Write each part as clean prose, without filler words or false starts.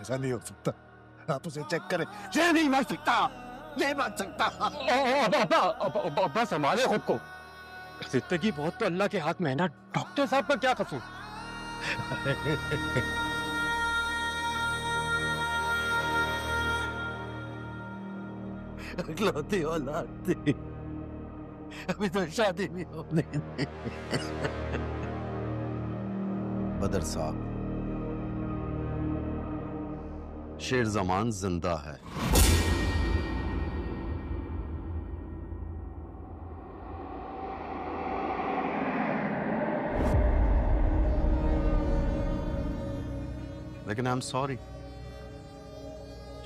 ऐसा नहीं हो सकता, आप उसे चेक करें। ये नहीं मर सकता, नहीं मर सकता। अब्बा संभाले खुद को। जिंदगी बहुत तो अल्लाह के हाथ में है ना। डॉक्टर साहब का क्या कसूर? इकलौती औलाद थी, अभी तो शादी भी होने दी। बदर साहब, शेर जमान जिंदा है। लेकिन आई एम सॉरी,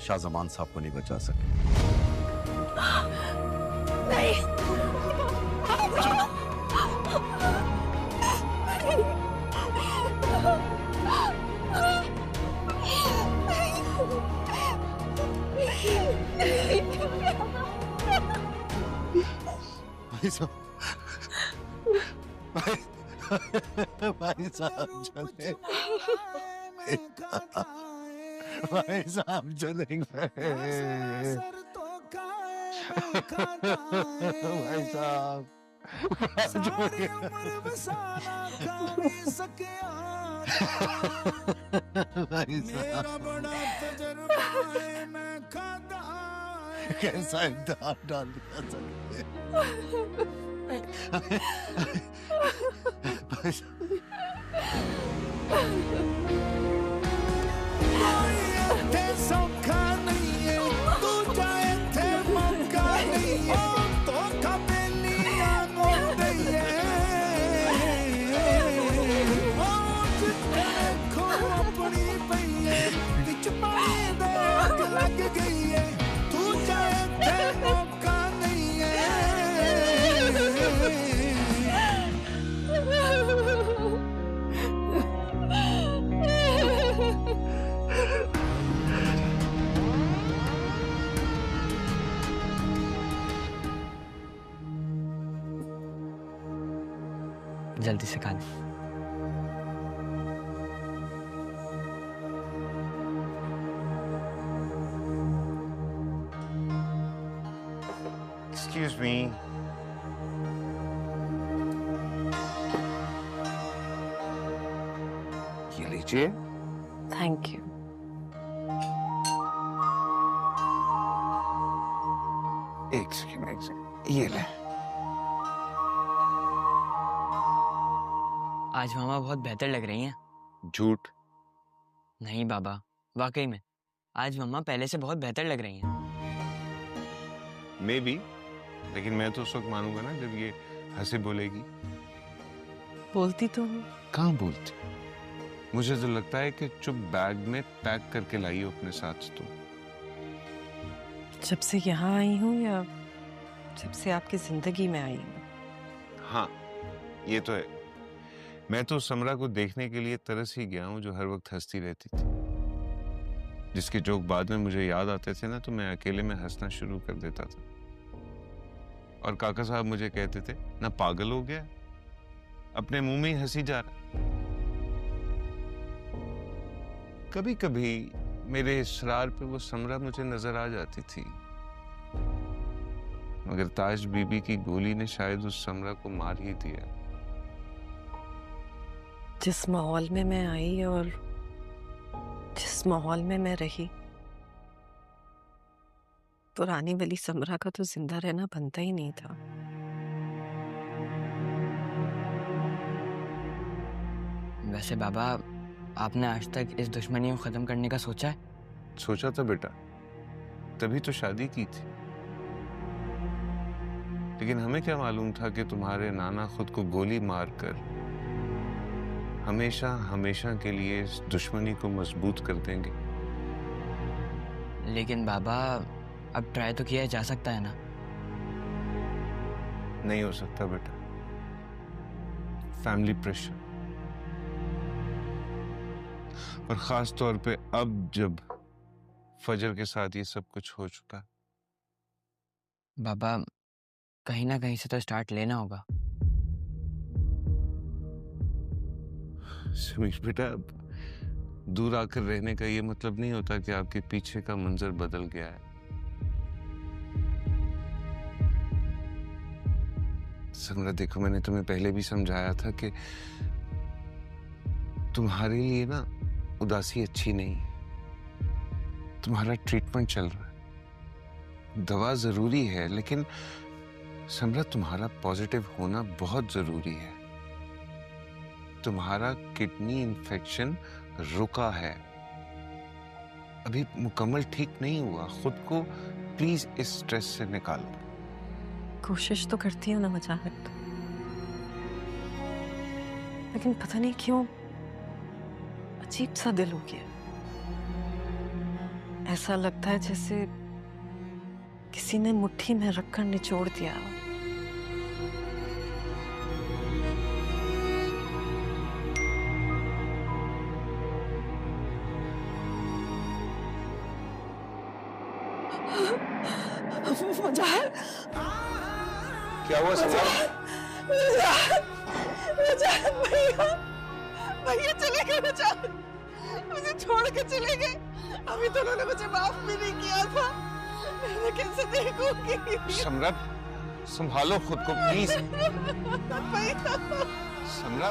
शाहजमान साहब को नहीं बचा सके। नहीं। भाई साहब, भाई साहब चले, भाई साहब चलेंगे। भाई साहब भाई साहब कैसा इम्तिहान डाल दिया सबने। भाई साहब सौखा नहीं है, तू चाहे थे मौका नहीं है, तो कबेलिया हो गई है। देखो अपनी भैया बिच पानी दे लग गई है, तू चाहे थे मौका नहीं है। जल्दी से खा ले। Excuse me. ये लीजिए। Thank you. एक सेकंड, ये ले। आज मामा बहुत बेहतर लग रही हैं। झूठ। नहीं बाबा, वाकई में आज मम्मा पहले से बहुत बेहतर लग रही हैं। मे बी, लेकिन मैं तो उस वक्त मानूंगा ना जब ये हंसे बोलेगी। बोलती तो हूँ। कहाँ बोलती? मुझे तो लगता है कि चुप बैग में पैक करके लाई हो अपने साथ तुम। जब से यहाँ आई हूँ या जब से आपकी जिंदगी में आई हूँ? हाँ, ये तो है। मैं तो समरा को देखने के लिए तरस ही गया हूँ, जो हर वक्त हंसती रहती थी, जिसके जोक बाद में मुझे याद आते थे ना, तो मैं अकेले में हंसना शुरू कर देता था। और काका साहब मुझे कहते थे, ना पागल हो गया, अपने मुंह में ही हंसी जा रहा। कभी कभी मेरे इसरार पे वो समरा मुझे नजर आ जाती थी, मगर ताज बीबी की गोली ने शायद उस समरा को मार ही दिया। जिस माहौल में मैं आई और जिस माहौल में मैं रही, पुरानी वाली समरा का तो जिंदा रहना बनता ही नहीं था। वैसे बाबा, आपने आज तक इस दुश्मनी को खत्म करने का सोचा है? सोचा था बेटा, तभी तो शादी की थी। लेकिन हमें क्या मालूम था कि तुम्हारे नाना खुद को गोली मारकर हमेशा हमेशा के लिए इस दुश्मनी को मजबूत कर देंगे। लेकिन बाबा, अब ट्राई तो किया जा सकता है ना? नहीं हो सकता बेटा, फैमिली प्रेशर, और खास तौर पे अब जब फजर के साथ ये सब कुछ हो चुका। बाबा, कहीं ना कहीं से तो स्टार्ट लेना होगा। समीर बेटा, दूर आकर रहने का ये मतलब नहीं होता कि आपके पीछे का मंजर बदल गया है। समरा देखो, मैंने तुम्हें पहले भी समझाया था कि तुम्हारे लिए ना उदासी अच्छी नहीं है। तुम्हारा ट्रीटमेंट चल रहा है, दवा जरूरी है, लेकिन समरा तुम्हारा पॉजिटिव होना बहुत जरूरी है। तुम्हारा किडनी इन्फेक्शन रुका है, अभी मुकम्मल ठीक नहीं हुआ। खुद को प्लीज इस स्ट्रेस से निकालो। कोशिश तो करती हूँ ना मजाहत, लेकिन पता नहीं क्यों अजीब सा दिल हो गया। ऐसा लगता है जैसे किसी ने मुट्ठी में रखकर निचोड़ दिया। क्या हुआ समरा? भैया चले गए मजाक, मुझे छोड़ के चले गए। अभी तो उन्होंने मुझे माफ भी नहीं किया था, मैं कैसे देखूंगी? समरा संभालो खुद को प्लीज। भैया समरा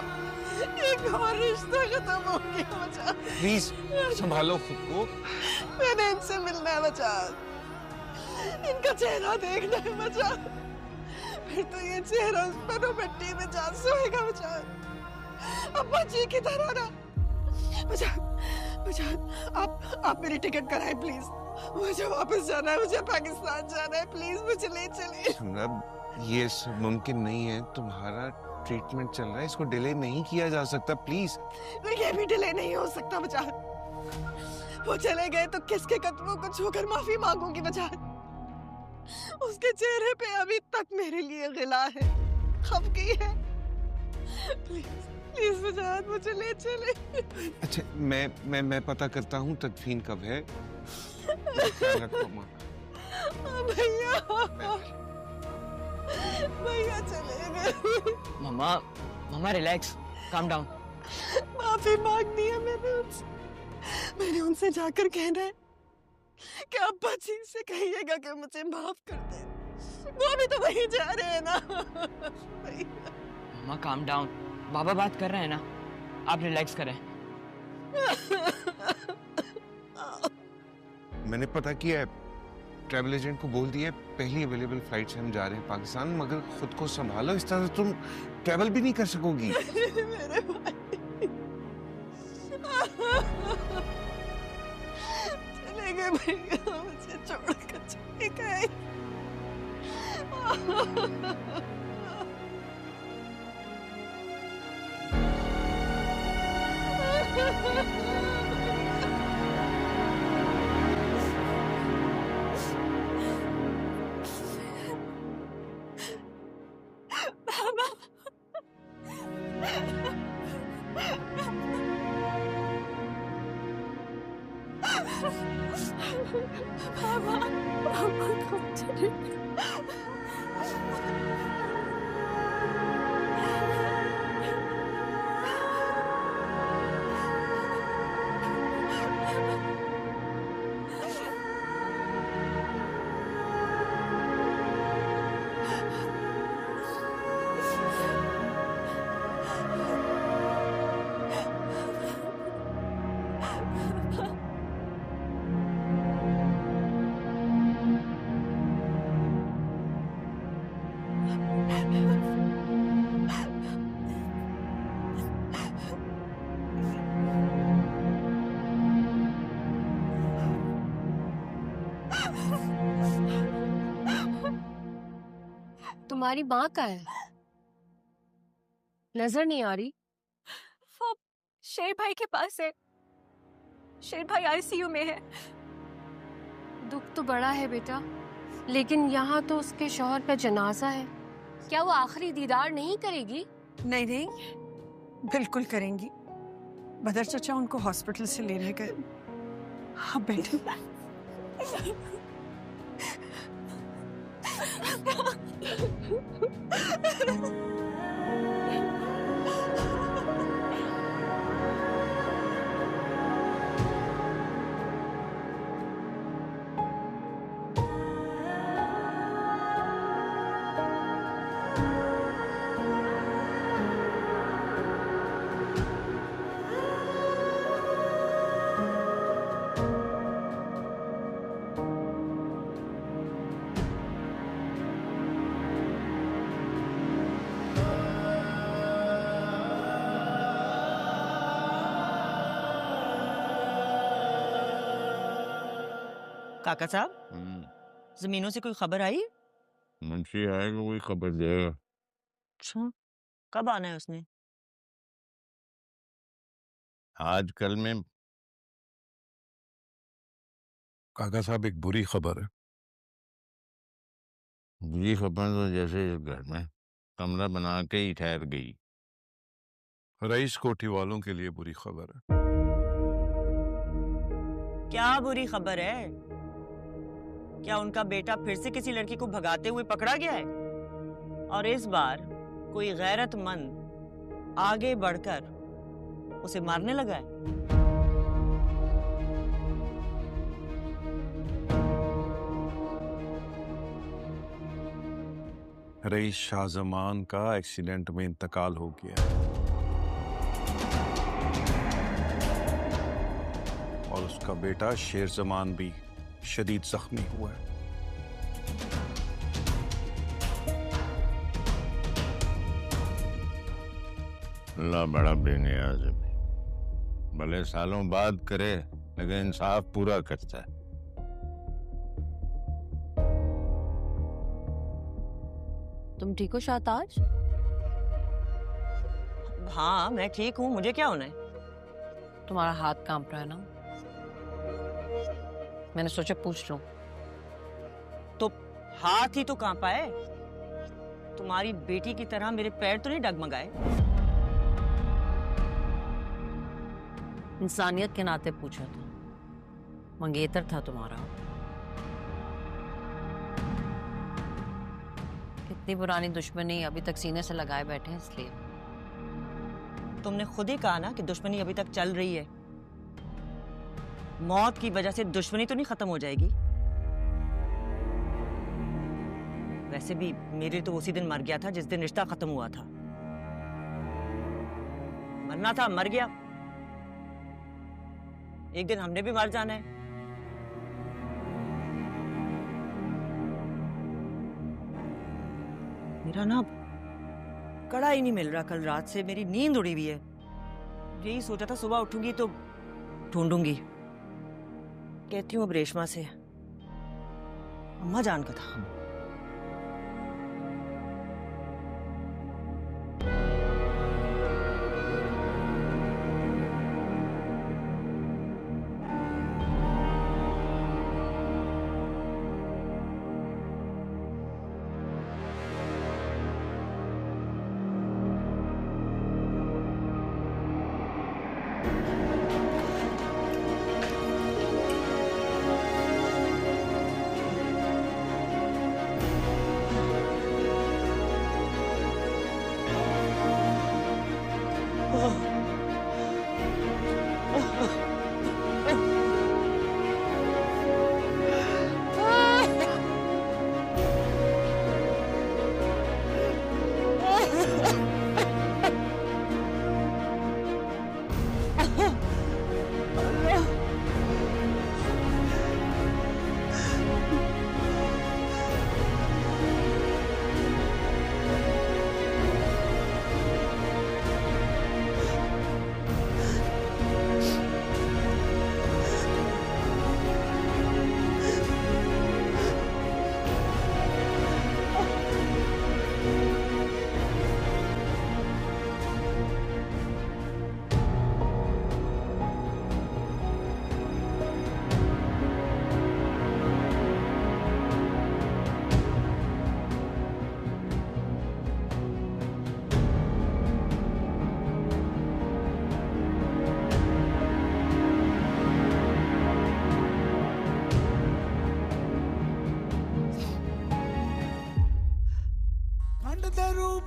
एक और रिश्ता खत्म हो गया मजाक। प्लीज संभालो खुद को। मैंने इनसे मिलना है मजाक, इनका चेहरा देखना है मजाक। फिर तो ये चेहरा उस पर मिट्टी में जा सोएगा मजाक। अब्बा जी की तरह ना मजाक। मजाक आप मेरी टिकट कराएं प्लीज। मुझे वापस जाना है, मुझे पाकिस्तान जाना है, प्लीज मुझे ले चलिए। समरा ये सब मुमकिन नहीं है, तुम्हारा ट्रीटमेंट चल रहा है, इसको डिले नहीं किया जा सकता, प्लीज। ये भी डिले नहीं हो सकता मजाक। वो चले गए तो किसके कदमों को छूकर माफी मांगूंगी मजाक। उसके चेहरे पे अभी तक मेरे लिए गिला है, खफगी है। प्लीज प्लीज मजाक मुझे ले चले। अच्छा मैं पता करता हूँ तदफीन कब है। रखो माँ। भैया भैया चले गए। मम्मा मम्मा रिलैक्स, काम डाउन। माफी मांगनी है मैंने उनसे जाकर कहना है कि अब्बा जी से कहिएगा कि मुझे माफ कर दे। वो भी तो वहीं जा रहे हैं ना। मम्मा काम डाउन, बाबा बात कर रहे हैं ना, आप रिलैक्स करें। मैंने पता किया है, ट्रैवल एजेंट को बोल दिया पहली अवेलेबल फ्लाइट से हम जा रहे हैं पाकिस्तान, मगर खुद को संभालो, इस तरह तुम ट्रैवल भी नहीं कर सकोगी। मेरे भाई चले गए भैया, मुझे छोड़कर चले गए। तुम्हारी माँ का है, नजर नहीं आ रही। वो शेर भाई के पास है, शेर भाई आईसीयू में है। दुख तो बड़ा है बेटा, लेकिन यहाँ तो उसके शौहर का जनाजा है। क्या वो आखिरी दीदार नहीं करेगी? नहीं नहीं, बिल्कुल करेंगी। बदर चाचा उनको हॉस्पिटल से लेने गए। हाँ बेटे। काका साहब, जमीनों से कोई खबर आई? मुंशी आएगा कोई खबर देगा। अच्छा, कब आना है उसने? आज कल में। काका साहब, एक बुरी खबर है। बुरी खबर तो जैसे इस घर में कमरा बना के ही ठहर गई। रईस कोठी वालों के लिए बुरी खबर है। क्या बुरी खबर है? क्या उनका बेटा फिर से किसी लड़की को भगाते हुए पकड़ा गया है? और इस बार कोई गैरतमंद आगे बढ़कर उसे मारने लगा है? रईस शाहजमान का एक्सीडेंट में इंतकाल हो गया है और उसका बेटा शेर जमान भी शदीद जख्मी हुआ है। अल्लाह बड़ा बेनियाज है, भले सालों बाद करे लेकिन इंसाफ पूरा करता है। तुम ठीक हो शाहताज? हाँ, मैं ठीक हूँ। मुझे क्या होना है? तुम्हारा हाथ कांप रहा है ना, मैंने सोचा पूछ लूं। तो हाथ ही तो कांपा है। तुम्हारी बेटी की तरह मेरे पैर तो नहीं डगमगाए। इंसानियत के नाते पूछा था, मंगेतर था तुम्हारा। कितनी पुरानी दुश्मनी अभी तक सीने से लगाए बैठे हैं, इसलिए। तुमने खुद ही कहा ना कि दुश्मनी अभी तक चल रही है। मौत की वजह से दुश्मनी तो नहीं खत्म हो जाएगी। वैसे भी मेरे तो उसी दिन मर गया था जिस दिन रिश्ता खत्म हुआ था। मरना था, मर गया। एक दिन हमने भी मर जाना है। मेरा ना कड़ा ही नहीं मिल रहा। कल रात से मेरी नींद उड़ी हुई है। यही सोचा था सुबह उठूंगी तो ढूंढूंगी। कहती हूँ अब रेशमा से। अम्मा जान का था।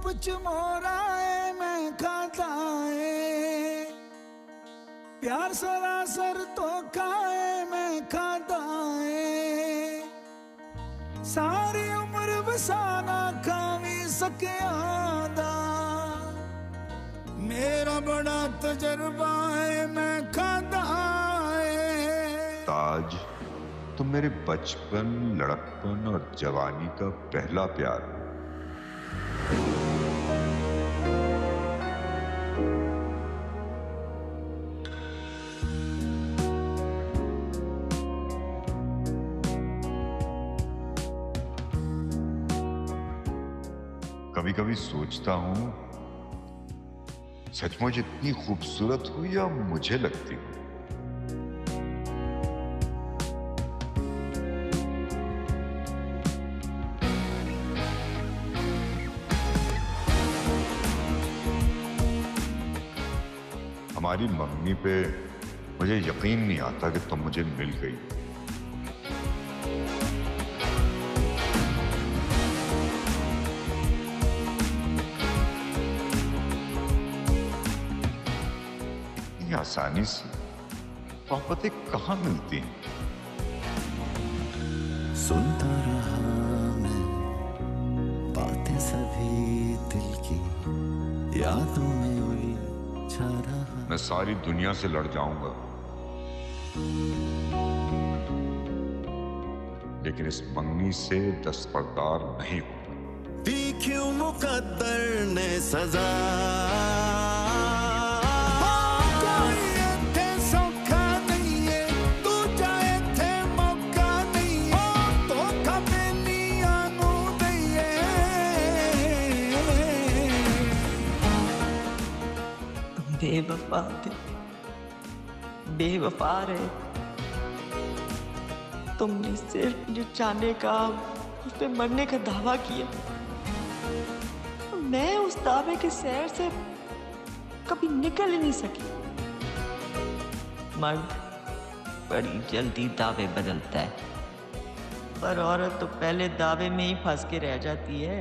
कुछ मोरा है मैं खाता है, प्यार सरासर तो खाए मैं खाता है, सारी उम्र बसाना खावी सके आदा, मेरा बड़ा तजर्बा है मैं खाता है। ताज, तुम मेरे बचपन, लड़कपन और जवानी का पहला प्यार हो। कभी कभी सोचता हूं सचमुच इतनी खूबसूरत हूं या मुझे लगती हूं। हमारी मम्मी पे मुझे यकीन नहीं आता कि तुम मुझे मिल गई। इतनी आसानी से मोहब्बतें कहाँ मिलती हैं? सुनता रहा मैं बातें सभी दिल की, यादों में उलझा रहा। मैं सारी दुनिया से लड़ जाऊंगा, लेकिन इस मंगनी से दस्तबरदार नहीं हूं। दी क्यों मुकद्दर ने सजा, कोई इत्थे सौखा नहीं है, तू चाहे थे मौका नहीं है, धोखा बेलियां नू दईए। बेवफा थे, बेवफा रहे। तुमने सिर्फ मुझे चाहने का, उस पे मरने का दावा किया। मैं उस दावे के सैर से कभी निकल ही नहीं सकी। मर्द बड़ी जल्दी दावे बदलता है, पर औरत तो पहले दावे में ही फंस के रह जाती है।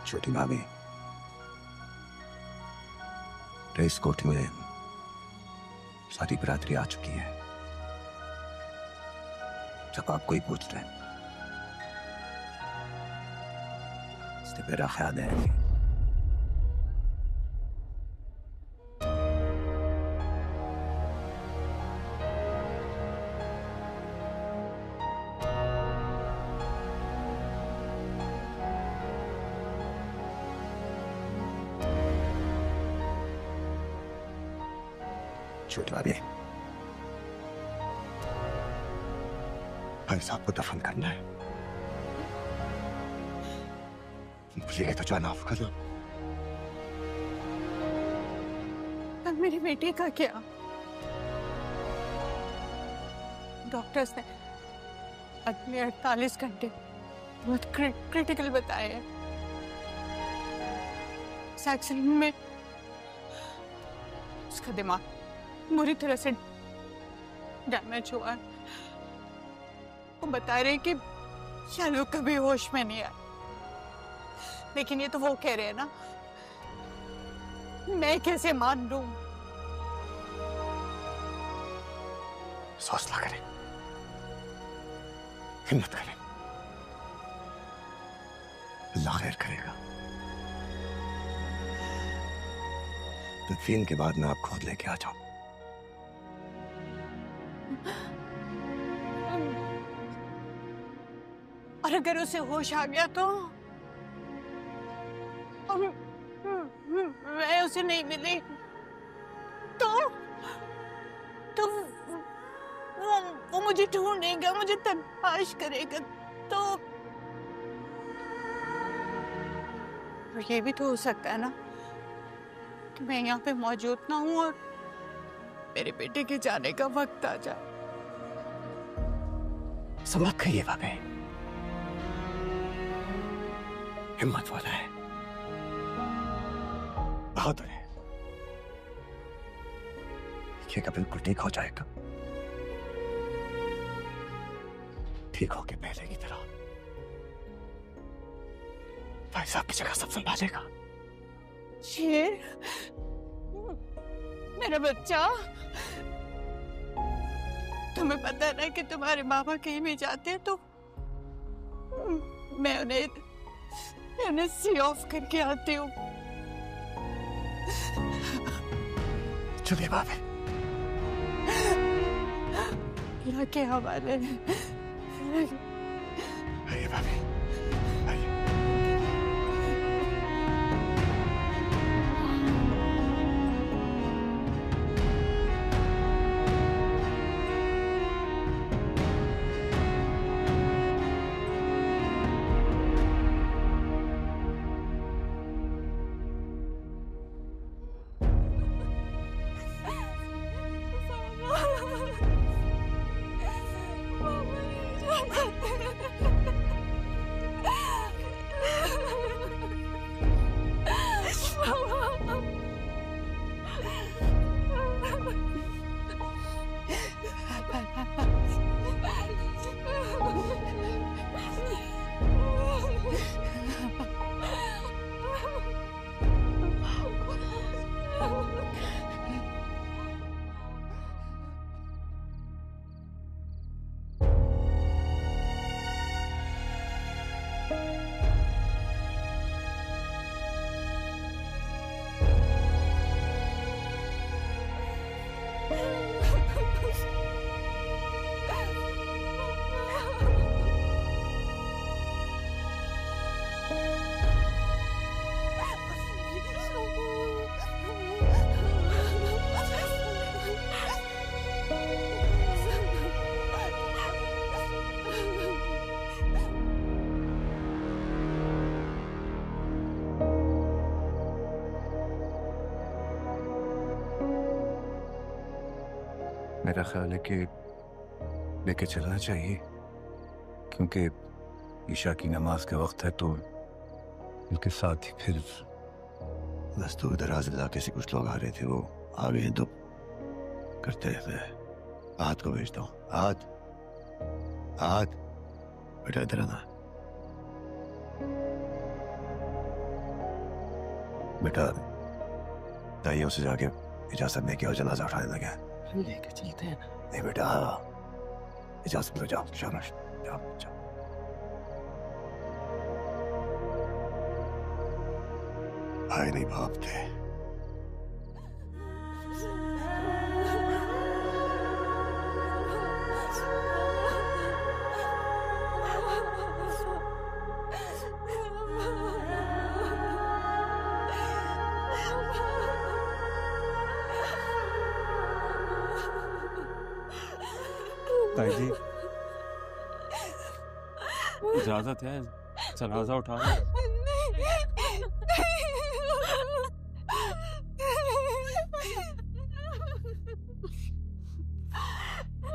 छोटी भाभी, रेस कोर्ट में सारी बरादरी आ चुकी है। जब आप कोई पूछ रहे हैं, इसलिए मेरा ख्याल है कि छोटी भाभी, भाई साहब को दफन करना है। मुझे तो जाना होगा ना। पर मेरी बेटी का क्या? डॉक्टर्स ने अगले 48 घंटे बहुत क्रिटिकल बताए हैं। इस एक्सीडेंट में उसका दिमाग बुरी तरह से डैमेज हुआ है। वो बता रहे कि शायद वो कभी होश में नहीं आए, लेकिन ये तो वो कह रहे हैं ना, मैं कैसे मान लूं? हौसला करें, हिम्मत करें, अल्लाह खैर करेगा। तदफीन के बाद मैं आप खुद लेके आ जाऊं। और अगर उसे होश आ गया तो मैं उसे नहीं मिली तो वो मुझे ढूंढेगा, मुझे तलाश करेगा। तो ये भी तो हो सकता है ना कि मैं यहाँ पे मौजूद ना हूँ और मेरे बेटे के जाने का वक्त आ जाए। समझ गई बाबे, हिम्मत वाला है, बहादुर है, देखिएगा, बिल्कुल ठीक हो जाएगा। ठीक होके पहले की तरह भाई साहब की जगह सब संभालेगा। शेर, मेरा बच्चा, तुम्हें पता है ना कि तुम्हारे मामा कहीं भी जाते हैं तो मैं उन्हें सी ऑफ करके आती हूँ। चलिए भाभी, अल्लाह के हवाले। आइए भाभी, आइए। मेरा ख्याल है कि लेके चलना चाहिए, क्योंकि ईशा की नमाज का वक्त है, तो इनके साथ ही फिर बस दूर दराज इलाके से कुछ लोग आ रहे थे, वो आ गए तो करते रहते हैं। आहत को भेजता हूँ। आहत बेटा इधर आना। बेटा दाइयों से जाके इजाजत लेके और जनाजा उठाने लगे। लेके चलते हैं। नहीं बेटा, इजाजत लो, जाओ शाबाश, जाओ जाओ। भाई नहीं बाप थे। ताई जी, इजाजत है, जनाजा उठा लो।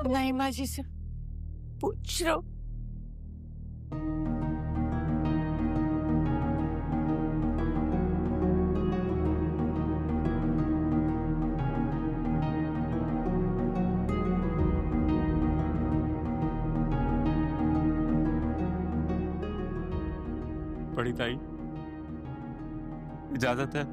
नहीं माँ जी से पूछ रहा हूँ। बड़ी ताई, इजाजत है।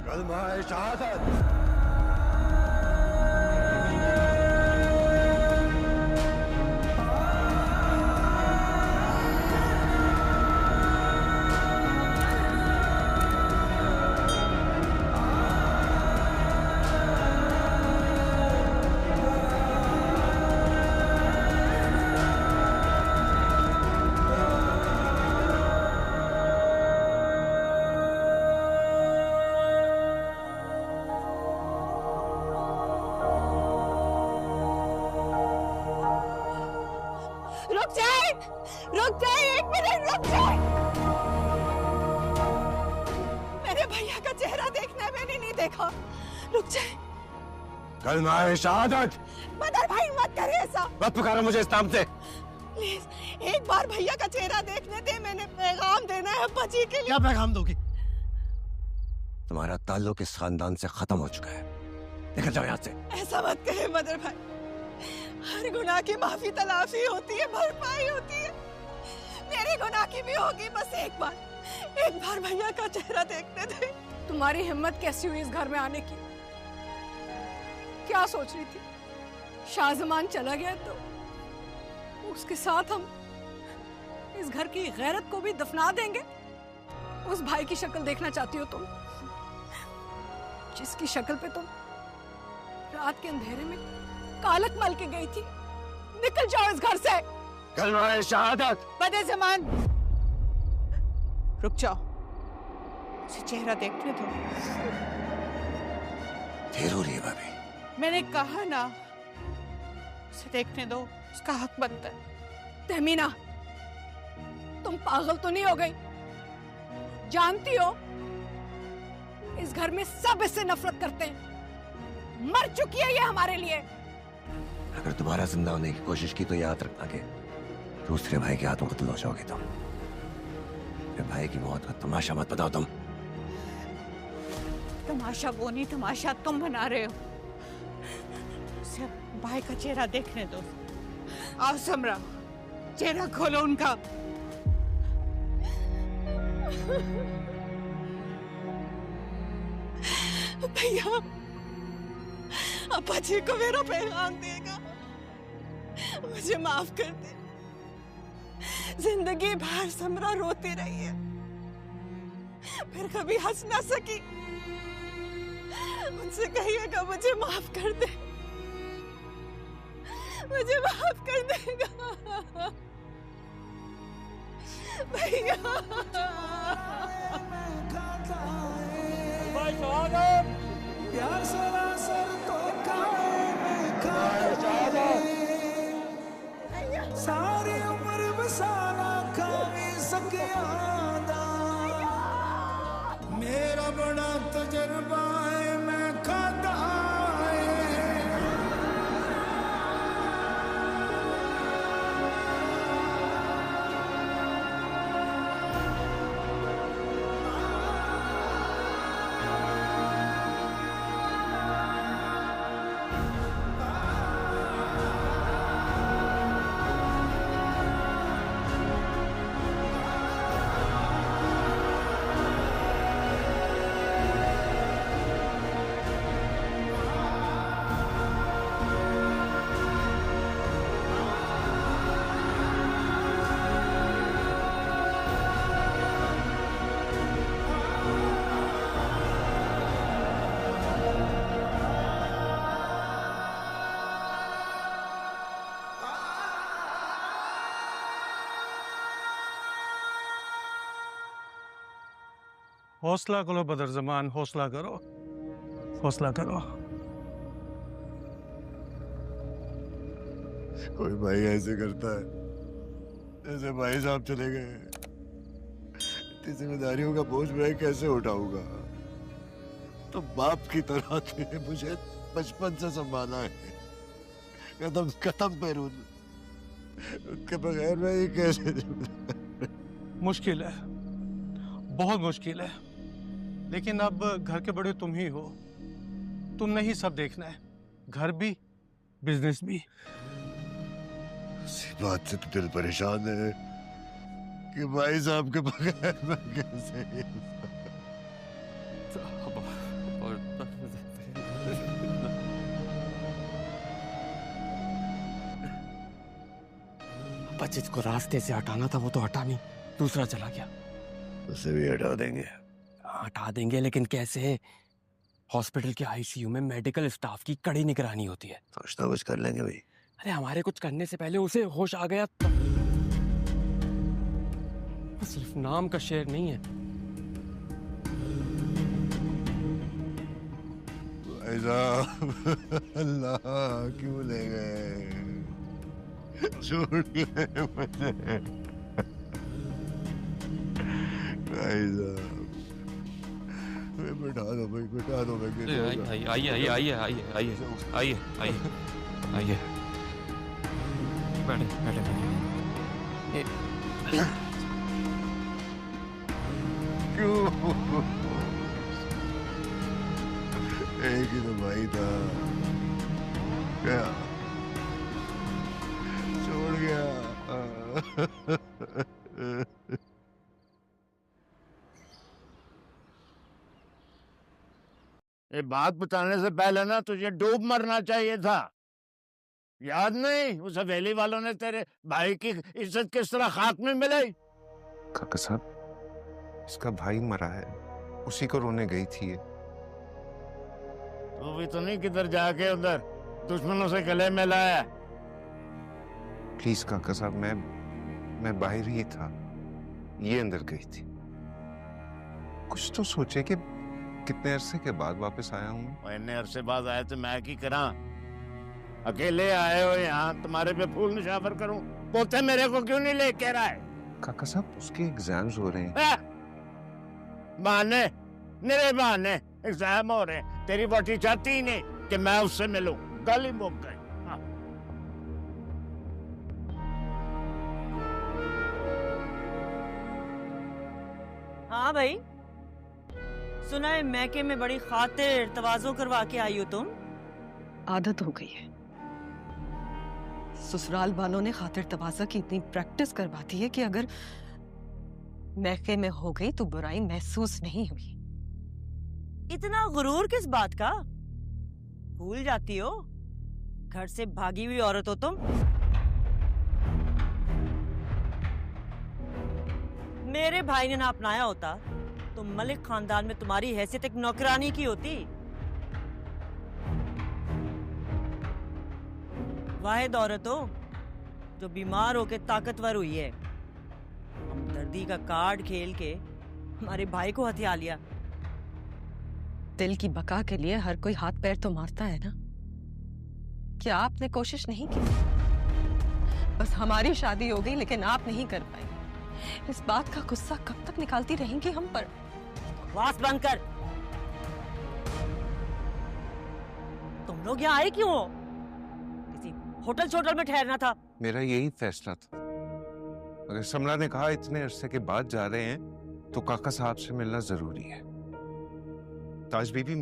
कलमा शहादत। रुक जाए, एक मिनट रुक जाए। मेरे भैया का चेहरा देखना है, मैंने नहीं देखा। रुक जाए। कलमा है शहादत। बदर भाई मत करे ऐसा। मत पुकारो मुझे इस नाम से। प्लीज एक बार भैया का चेहरा देखने दे, मैंने पैगाम देना है अब्बा जी के लिए। क्या पैगाम दोगी? तुम्हारा ताल्लुक इस खानदान से खत्म हो चुका है, निकल जाओ यहाँ से। ऐसा मत कहे बदर भाई, हर गुनाह की माफी तलाफी होती है, भरपाई होती है। मेरे गुनाह की भी होगी, बस एक बार भैया का चेहरा देखने दे। तुम्हारी हिम्मत कैसी हुई इस घर में आने की? क्या सोच रही थी शाहजमान चला गया तो उसके साथ हम इस घर की गैरत को भी दफना देंगे? उस भाई की शक्ल देखना चाहती हो तुम, जिसकी शक्ल पे तुम रात के अंधेरे में कालक मल के गई थी? निकल जाओ इस घर से। कलमा है शहादत। बदे जमान, रुक जाओ, उसे चेहरा देखने दो। देर हो रही है भाभी। मैंने कहा ना, उसे देखने दो, उसका हक बनता है। तहमीना, तुम पागल तो नहीं हो गई? जानती हो इस घर में सब इससे नफरत करते हैं। मर चुकी है ये हमारे लिए। अगर दोबारा जिंदा होने की कोशिश की तो याद रखना कि दूसरे भाई के हाथों कत्ल हो जाओगे तुम। मेरे भाई की मौत का तमाशा मत बताओ तुम। तमाशा वो नहीं, तमाशा तुम बना रहे हो। उसे भाई का चेहरा देखने दो। आओ समरा, चेहरा खोलो उनका। भैया, अब्बा जी को मेरा पैगाम देगा, मुझे माफ कर दे। जिंदगी भर समरा रोती रही है, फिर कभी हंस ना सकी। उनसे कहिएगा मुझे माफ कर दे, मुझे माफ कर देगा भैया। प्यार सरासर तो सारी उम्र बसाना खावी सकियादा। मेरा बड़ा तजर्बा है, मैं खाता हौसला करो बदर जमान, हौसला करो, हौसला करो। कोई भाई ऐसे करता है जैसे भाई साहब चले गए। इतनी जिम्मेदारियों का बोझ मैं कैसे उठाऊंगा? तो बाप की तरह थे, मुझे बचपन से संभाला है, कदम कदम पे उनके बगैर मैं ये कैसे? मुश्किल है, बहुत मुश्किल है, लेकिन अब घर के बड़े तुम ही हो, तुमने ही सब देखना है, घर भी बिजनेस भी। इसी बात से तो दिल परेशान है कि भाई साहब के बगैर मैं कैसे? बच्चे को रास्ते से हटाना था, वो तो हटा नहीं, दूसरा चला गया। उसे भी हटा देंगे? हटा देंगे, लेकिन कैसे? हॉस्पिटल के आईसीयू में मेडिकल स्टाफ की कड़ी निगरानी होती है। कुछ ना कुछ कर लेंगे भाई। अरे हमारे कुछ करने से पहले उसे होश आ गया तो। सिर्फ नाम का शेर नहीं है। भाई साहब, अल्लाह क्यों ले गए? छोड़ गए मुझे भाई साहब, बिठा दो भाई, बिठा दो मैं गिर जाऊंगा। आइए आइए आइए आइए आइए आइए आइए आइए आइए बैठे बैठे क्यों? एक ही तो भाई था, क्या छोड़ गया? ये बात बताने से पहले ना तुझे डूब मरना चाहिए था। याद नहीं उस हवेली वालों ने तेरे भाई की इज्जत किस तरह खाक में मिलाई? काका साहब, इसका भाई मरा है, उसी को रोने गई थी ये। तू भी तो नहीं किधर जाके उधर दुश्मनों से गले मिलाया? प्लीज काका साहब, मैं बाहर ही था, ये अंदर गई थी। कुछ तो सोचे कि कितने अरसे के बाद वापस आया हूँ। इतने अरसे बाद आए तो मैं की करा? अकेले आए हो यहाँ, तुम्हारे पे फूल निशावर करूं? पोते मेरे को क्यों नहीं लेके रहा है? काका साहब, उसके एग्जाम्स हो रहे हैं। बहाने, निरे बहाने, एग्जाम हो रहे हैं। तेरी बेटी चाहती ही नहीं कि मैं उससे मिलूं, गल ही मुक गई। हाँ भाई, सुना है मैके में बड़ी खातिर तवाज़ो करवा के आई हो तुम। आदत हो गई है, ससुराल वालों ने खातिर तवाज़ा की इतनी प्रैक्टिस करवा दी है कि अगर मैके में हो गई तो बुराई महसूस नहीं हुई। इतना गुरूर किस बात का? भूल जाती हो घर से भागी हुई औरत हो तुम। मेरे भाई ने ना अपनाया होता तो मलिक खानदान में तुम्हारी हैसियत एक नौकरानी की होती। वाहिद औरत हो जो बीमार होके ताकतवर हुई है। हमदर्दी का कार्ड खेल के हमारे भाई को हथिया लिया। दिल की बका के लिए हर कोई हाथ पैर तो मारता है ना। क्या आपने कोशिश नहीं की? बस हमारी शादी हो गई लेकिन आप नहीं कर पाए। इस बात का गुस्सा कब तक निकालती रहेंगी हम पर? बकवास बंद कर। तुम लोग यहाँ आए क्यों हो? किसी होटल छोटल में ठहरना था। मेरा यही फैसला था। अगर समरा ने कहा इतने अरसे के बाद जा रहे हैं तो काका साहब से मिलना जरूरी है। ताज बीबी,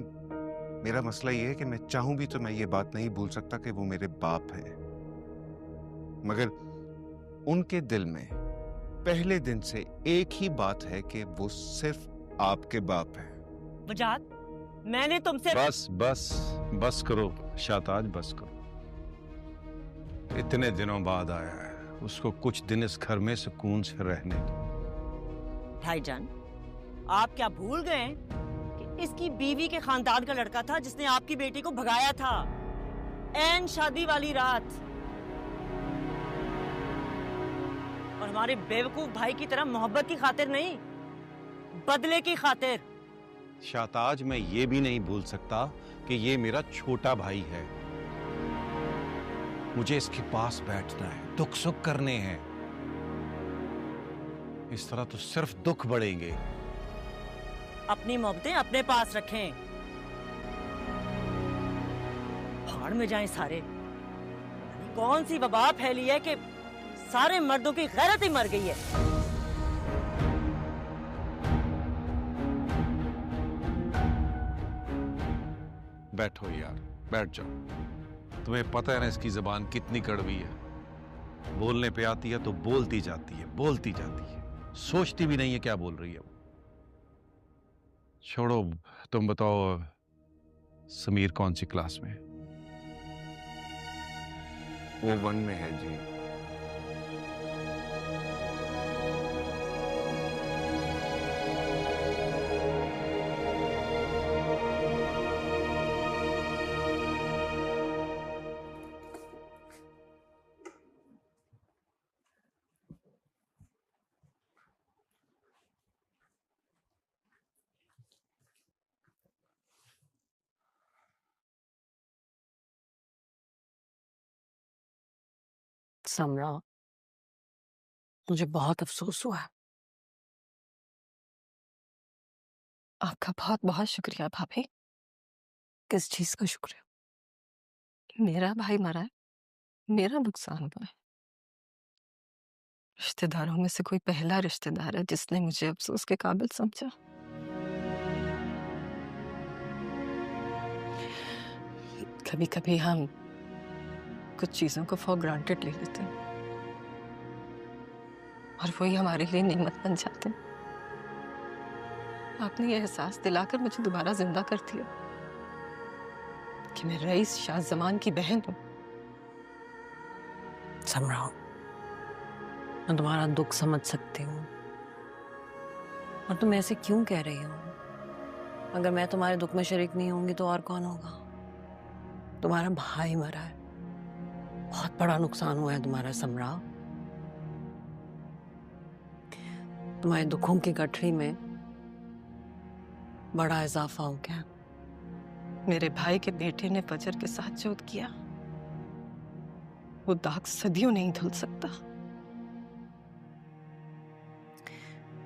मेरा मसला ये है कि मैं चाहूं भी तो मैं ये बात नहीं भूल सकता कि वो मेरे बाप हैं। मगर उनके दिल में पहले दिन से एक ही बात है कि वो सिर्फ आपके बाप हैं। वजाद, मैंने तुमसे बस बस बस करो शाहताज, बस करो। इतने दिनों बाद आया है, उसको कुछ दिन इस घर में सुकून से रहने दो। भाईजान, आप क्या भूल गए कि इसकी बीवी के खानदान का लड़का था जिसने आपकी बेटी को भगाया था ऐन शादी वाली रात। और हमारे बेवकूफ भाई की तरह मोहब्बत की खातिर नहीं, बदले की खातिर। शाहताज, मैं ये भी नहीं भूल सकता कि ये मेरा छोटा भाई है। मुझे इसके पास बैठना है, दुख सुख करने हैं। इस तरह तो सिर्फ दुख बढ़ेंगे। अपनी मोहब्बतें अपने पास रखें। भाड़ में जाएं सारे। कौन सी वबा फैली है कि सारे मर्दों की गैरत ही मर गई है। बैठो यार, बैठ जाओ। तुम्हें पता है ना इसकी जुबान कितनी कड़वी है। बोलने पे आती है तो बोलती जाती है, बोलती जाती है, सोचती भी नहीं है क्या बोल रही है वो। छोड़ो, तुम बताओ समीर कौन सी क्लास में? वो 1 में है जी। समरा, मुझे बहुत अफसोस हुआ। आपका बहुत बहुत शुक्रिया भाभी। किस चीज का शुक्रिया? मेरा भाई मरा है, मेरा नुकसान हुआ है। रिश्तेदारों में से कोई पहला रिश्तेदार है जिसने मुझे अफसोस के काबिल समझा। कभी कभी हम कुछ चीजों को फॉर ग्रांटेड ले लेते हैं और वही हमारे लिए नेमत बन जाते हैं। आपने ये एहसास दिलाकर मुझे दोबारा जिंदा कर दिया कि मैं रईस शाह जमान की बहन हूं। समराओ, मैं तुम्हारा दुख समझ सकती हूँ, और तुम ऐसे क्यों कह रही हो? अगर मैं तुम्हारे दुख में शरीक नहीं होंगी तो और कौन होगा? तुम्हारा भाई मरा है, बहुत बड़ा नुकसान हुआ है तुम्हारा समराओ। तुम्हारे दुखों की गठरी में बड़ा इजाफा हो गया। मेरे भाई के बेटे ने फजर के साथ जो किया वो दाग सदियों नहीं धुल सकता।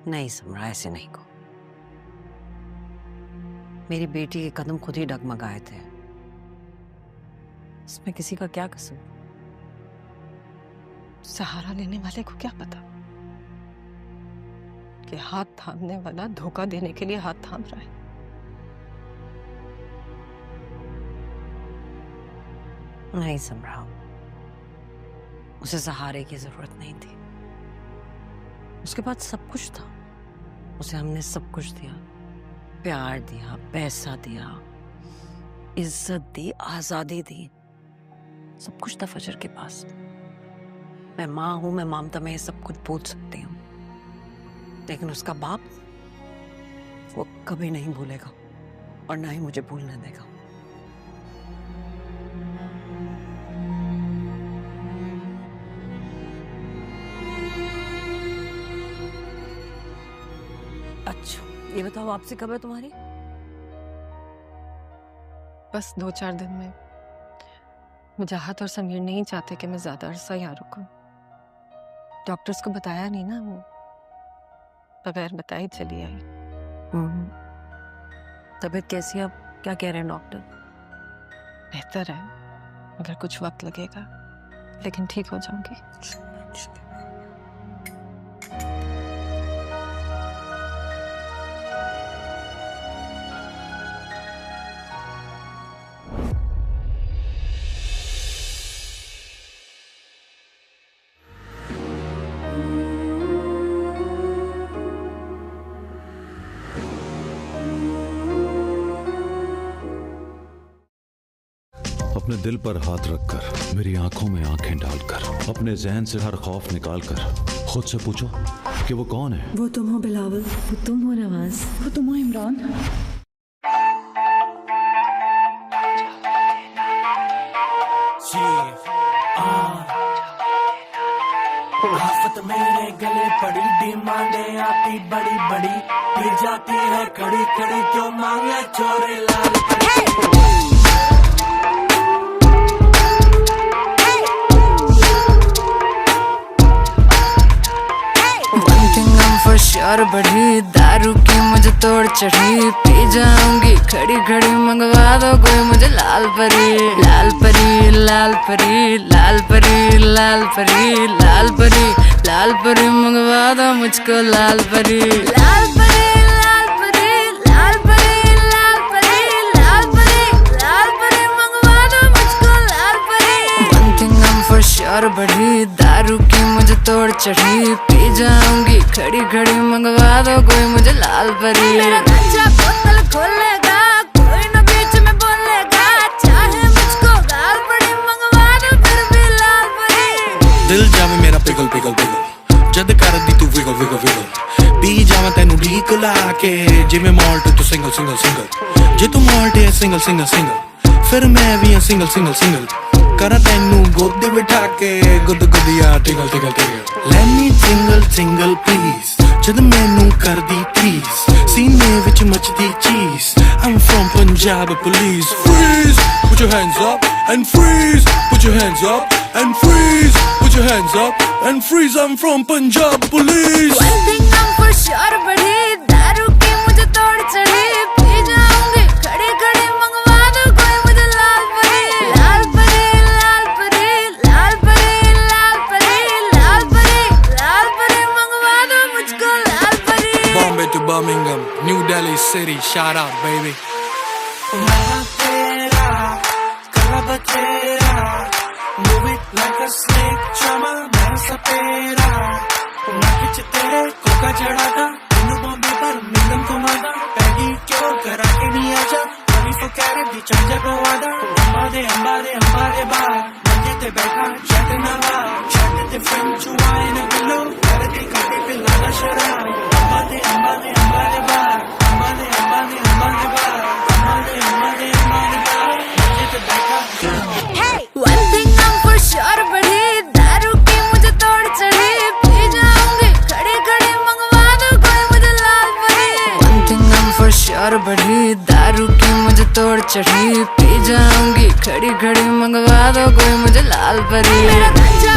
नहीं समरा, ऐसे नहीं को। मेरी बेटी के कदम खुद ही डगमगाए थे, इसमें किसी का क्या कसूर? सहारा लेने वाले को क्या पता कि हाथ थामने वाला धोखा देने के लिए हाथ थाम रहा है। नहीं समराओ, उसे सहारे की जरूरत नहीं थी। उसके पास सब कुछ था, उसे हमने सब कुछ दिया, प्यार दिया, पैसा दिया, इज्जत दी, आजादी दी, सब कुछ था फजर के पास। मैं माँ हूं, मैं ममता में ये सब कुछ बोल सकती हूँ, लेकिन उसका बाप वो कभी नहीं भूलेगा और ना ही मुझे भूलने देगा। अच्छा, ये बताओ वापसी कब है तुम्हारी? बस 2-4 दिन में। मुजाहत और समीर नहीं चाहते कि मैं ज्यादा अरसा यहाँ रुकूं। डॉक्टर्स को बताया नहीं ना, वो बगैर बताए चली आई। तबीयत कैसी है अब? क्या कह रहे हैं डॉक्टर? बेहतर है, मगर कुछ वक्त लगेगा, लेकिन ठीक हो जाऊंगी। अपने दिल पर हाथ रखकर, मेरी आंखों में आंखें डालकर, अपने जहन से हर खौफ निकालकर खुद से पूछो कि वो कौन है। वो तुम हो बिलावल, वो तुम हो नवाज, वो तुम हो इमरान। आफत मेरे गले पड़ी, डिमांडे आती बड़ी बड़ी, पी जाती है कड़ी कड़ी, क्यों मांगे चोरे लाल और बढ़ी, दारू की मुझे तोड़ चढ़ी, पी जाऊंगी खड़ी खड़ी, मंगवा दो कोई मुझे लाल परी। लाल परी लाल परी लाल परी लाल परी लाल परी लाल परी, मंगवा दो मुझको लाल परी। लाल परी लाल परी लाल परी लाल परी लाल परी लाल परी, मंगवा दो मुझको लाल परी। One thing I'm for sure बढ़ी, दारू की मुझे तोड़ चढ़ी, पी जाऊंगी खड़ी खड़ी, मंगवा दो कोई मुझे लाल परी। मेरा बच्चा बोतल खोलेगा, कोई न बीच में बोलेगा, चाहे मुझको गाल पड़ी, मंगवा दो फिर भी लाल परी। दिल जावे मेरा पिघल पिघल पिघल, जद कर दी तू विगल विगल विगल, पी जावा तेनू ढीक ला के, जिਵੇਂ माल्ट तू सिंगल सिंगल सिंगल, जे तू माल्ट है सिंगल सिंगल सिंगल, फिर मैं भी हां सिंगल सिंगल सिंगल, करा तेनू गोदी बिठा के, गुद गुदिया टिगल टिगल टिगल। Let me single single please, जद मैनू कर दी प्लीज, सीने विच मचदी चीज, I'm from Punjab police। Freeze, put your hands up and freeze, put your hands up and freeze, put your hands up and freeze, I'm from Punjab police। One thing I'm for sure बढ़ी, दारू की मुझे तोड़ चढ़ी, Birmingham, New Delhi City, shout out baby. Move it like a snake, chama, मैं सपेरा नाक च तेरे कोका चढ़ाता तेनू बॉम्बे पर मिलन घुमाता पैगी क्यों करा के नहीं आजा अभी फो कैरेट दी चंजा गवादा अंबा दे बार मंजे ते बैठा चट नवा चट ते फ्रेंच वाइन बिलो कर दी काटे पे लाला शराब अंबा दे बार अंबा दे बार मंजे ते बैठा One thing I'm for sure बढ़ी दारू की मुझे तोड़ चढ़ी पी जाऊंगी खड़ी खड़ी मंगवा दो कोई मुझे लाल परी One thing I'm for sure बढ़ी दारू की मुझे तोड़ चढ़ी पी जाऊंगी खड़ी खड़ी मंगवा दो कोई मुझे लाल परी मेरा गंजा